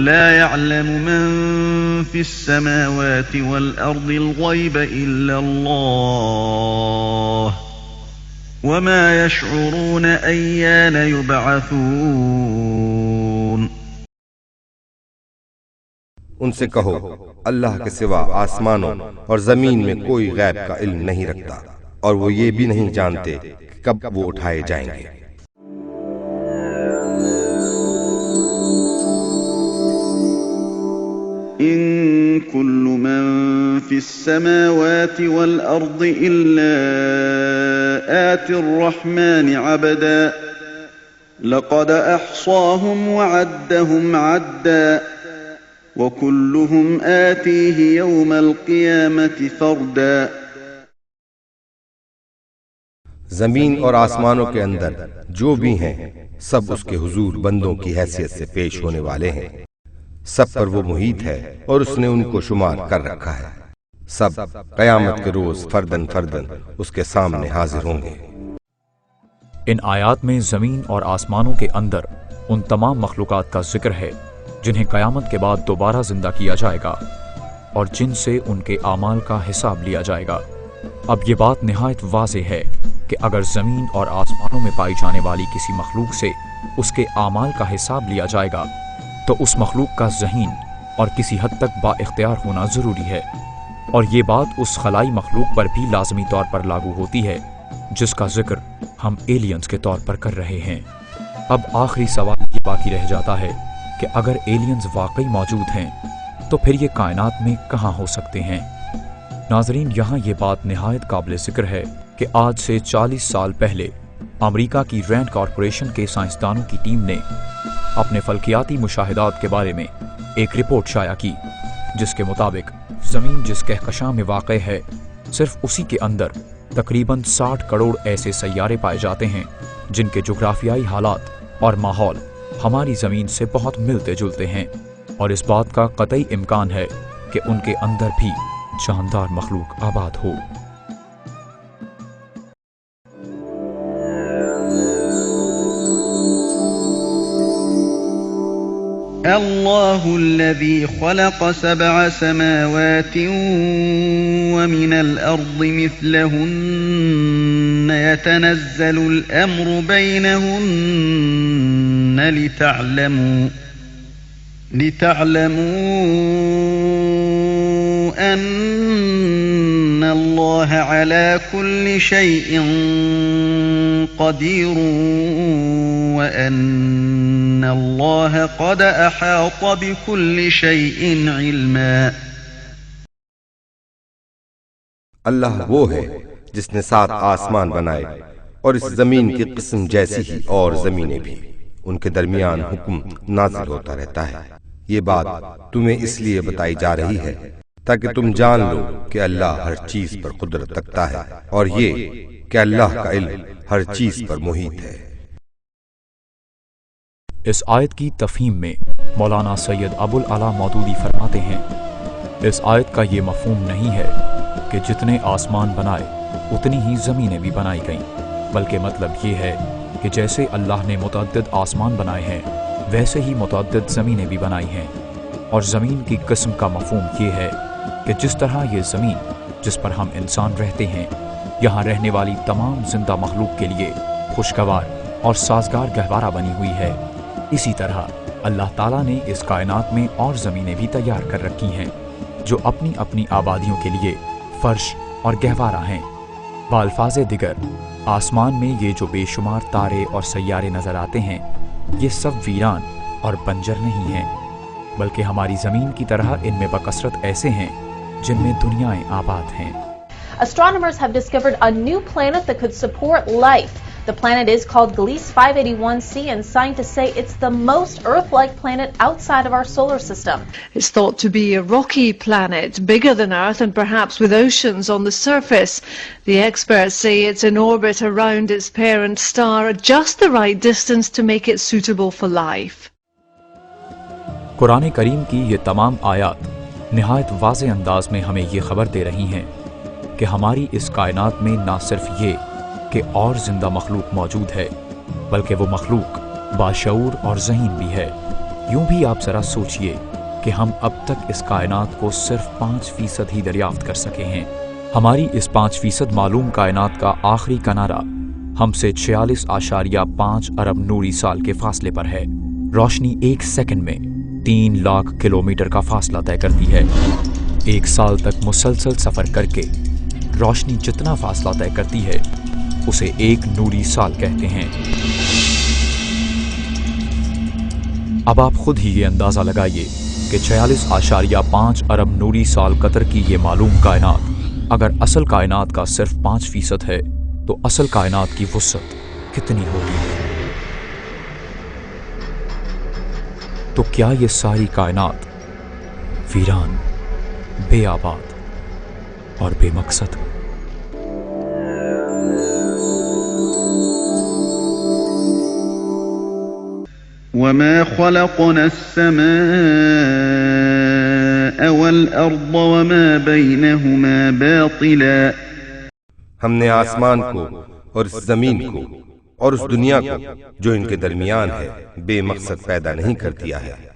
لا يعلم من في السماوات والأرض الغيب إلا الله وما يشعرون أيان يبعثون। उनसे कहो, अल्लाह के सिवा आसमानों और जमीन में कोई गैब का इल्म नहीं रखता और वो ये भी नहीं जानते कि कब वो उठाए जाएंगे। इन कुल्लु मन फिस समावाति वल अर्दि इल्ला आतिर रहमानि अबदा लक़द अहसाहुम व अद्दहुम अद्दा वकुल्लुहुम आतीहि यौमल क़ियामति फ़र्दा। जमीन और आसमानों के अंदर जो भी हैं सब उसके हुजूर बंदों की हैसियत से पेश होने वाले हैं। सब पर वो मुहीत है और उसने उनको शुमार कर रखा है। सब कयामत के रोज फर्दन फर्दन उसके सामने हाजिर होंगे। इन आयात में जमीन और आसमानों के अंदर उन तमाम मखलूकात का जिक्र है जिन्हें कयामत के बाद दोबारा जिंदा किया जाएगा और जिनसे उनके आमाल का हिसाब लिया जाएगा। अब ये बात निहायत वाज़ेह है कि अगर ज़मीन और आसमानों में पाई जाने वाली किसी मखलूक से उसके आमाल का हिसाब लिया जाएगा तो उस मखलूक का ज़हीन और किसी हद तक बाइख्तियार होना ज़रूरी है। और ये बात उस खलाई मखलूक पर भी लाजमी तौर पर लागू होती है जिसका जिक्र हम एलियंस के तौर पर कर रहे हैं। अब आखिरी सवाल ये बाकी रह जाता है कि अगर एलियंस वाकई मौजूद हैं तो फिर ये कायनात में कहाँ हो सकते हैं। नाजरीन, यहाँ ये बात निहायत काबिल ज़िक्र है कि आज से 40 साल पहले अमेरिका की रैंड कॉरपोरेशन के साइंसदानों की टीम ने अपने फल्कियाती मुशाहिदात के बारे में एक रिपोर्ट शाया की जिसके मुताबिक ज़मीन जिस कहकशां में वाक़े है सिर्फ उसी के अंदर तकरीबन 60 करोड़ ऐसे सैयारे पाए जाते हैं जिनके जोग्राफियाई हालात और माहौल हमारी ज़मीन से बहुत मिलते जुलते हैं और इस बात का कतई इम्कान है कि उनके अंदर भी जानदार मखलूक आबाद हो। अल्लाहुल्लज़ी ख़लक़ सबअ समावातिन व मिनल अर्दि मिस्लहुन्न यतनज़्ज़लुल अम्रु बैनहुन्न लितअलमू अन्नल्लाह अला कुल्लि शैइन क़दीर व अन्नल्लाह क़द अहात बिकुल्लि शैइन इल्मा। अल्लाह वो है जिसने 7 आसमान बनाए और इस जमीन की किस्म जैसी ही और जमीनें भी, उनके दरमियान हुक्म नाजिल होता रहता है। ये बात तुम्हें इसलिए बताई जा रही है ताकि तुम जान लो कि अल्लाह हर चीज पर कुदरत रखता है और ये कि अल्लाह का इल्म हर चीज पर मुहीत है। इस आयत की तफहीम में मौलाना सैयद अबुल आला मौदूदी फरमाते हैं, इस आयत का ये मफहूम नहीं है कि जितने आसमान बनाए उतनी ही ज़मीनें भी बनाई गईं, बल्कि मतलब ये है कि जैसे अल्लाह ने मुतअद्दिद आसमान बनाए हैं वैसे ही मुतअद्दिद ज़मीनें भी बनाई हैं। और ज़मीन की किस्म का मफहूम ये है कि जिस तरह ये ज़मीन जिस पर हम इंसान रहते हैं यहाँ रहने वाली तमाम जिंदा मखलूक के लिए खुशगवार और साजगार गहवारा बनी हुई है, इसी तरह अल्लाह ताला ने इस कायनात में और ज़मीनें भी तैयार कर रखी हैं जो अपनी अपनी आबादियों के लिए फ़र्श और गहवारा हैं। बाल्फाज़े दिगर आसमान में ये जो बेशुमार तारे और सैयारे नज़र आते हैं ये सब वीरान और बंजर नहीं हैं, बल्कि हमारी ज़मीन की तरह इनमें बकसरत ऐसे हैं जिनमें दुनियाएं आबाद हैं। Astronomers have discovered a new planet that could support life. The planet is called Gliese 581c, and scientists say it's the most Earth-like planet outside of our solar system. It's thought to be a rocky planet, bigger than Earth and perhaps with oceans on the surface. The experts say it's in orbit around its parent star at just the right distance to make it suitable for life. Quran करीम की ये तमाम आयात निहायत वाज़े अंदाज में हमें ये खबर दे रही हैं कि हमारी इस कायनात में ना सिर्फ ये कि और जिंदा मखलूक मौजूद है, बल्कि वो मखलूक बाशऊर और ज़हीन भी है। यूं भी आप जरा सोचिए कि हम अब तक इस कायनात को सिर्फ 5% ही दरियाफ्त कर सके हैं। हमारी इस 5% मालूम कायनात का आखिरी किनारा हमसे 46.5 अरब नूरी साल के फासले पर है। रोशनी 1 सेकंड में 3 लाख किलोमीटर का फासला तय करती है। 1 साल तक मुसलसल सफर करके रोशनी जितना फासला तय करती है उसे 1 नूरी साल कहते हैं। अब आप खुद ही ये अंदाजा लगाइए कि 46.5 अरब नूरी साल कतर की ये मालूम कायनात अगर असल कायनात का सिर्फ 5% है तो असल कायनात की वुसअत कितनी होगी। तो क्या ये सारी कायनात वीरान, बेआबाद और बेमकसद? वमा खलक़ना अस्समाअ वल-अर्द वमा बैनहुमा बातिला। हमने आसमान को और इस जमीन को और उस दुनिया को जो इनके दरमियान है बेमकसद पैदा नहीं कर दिया है।